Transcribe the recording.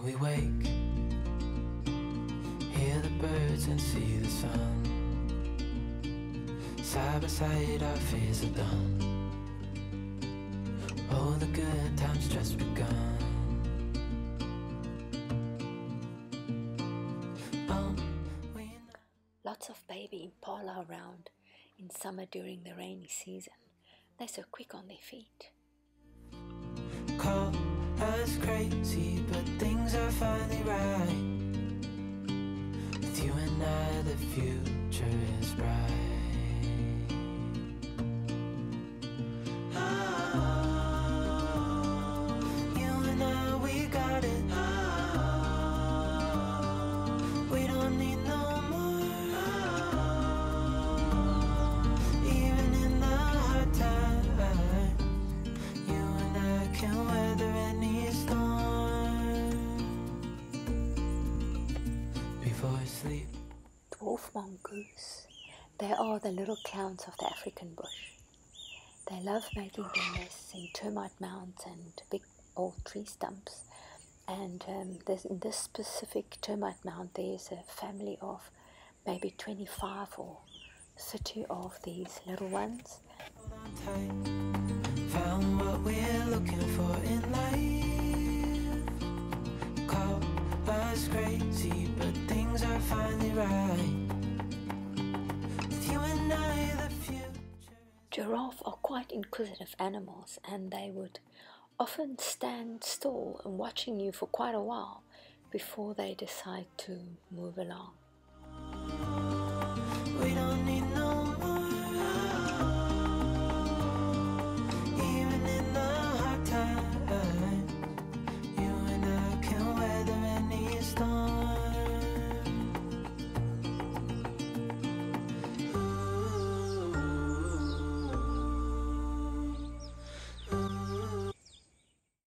we wake, hear the birds and see the sun. Side by side our fears are done. Oh, the good times just begun. Lots of baby impala around in summer during the rainy season. They're so quick on their feet. Call us crazy, but things are finally right. With you and I, the future is bright. Oh, you and I, we got it. Oh, we don't need no more. Oh, even in the hard times, you and I can weather any storm. Before I sleep, Dwarf mongoose. They are the little clowns of the African bush. They love making their nests in termite mounds and big old tree stumps. And in this specific termite mound, there's a family of maybe 25 or 30 of these little ones. hold on tight. Found what we're looking for in life. Call us crazy, but things are finally right. With you and I, the future. Giraffe are quite inquisitive animals, and they would often stand still and watching you for quite a while before they decide to move along.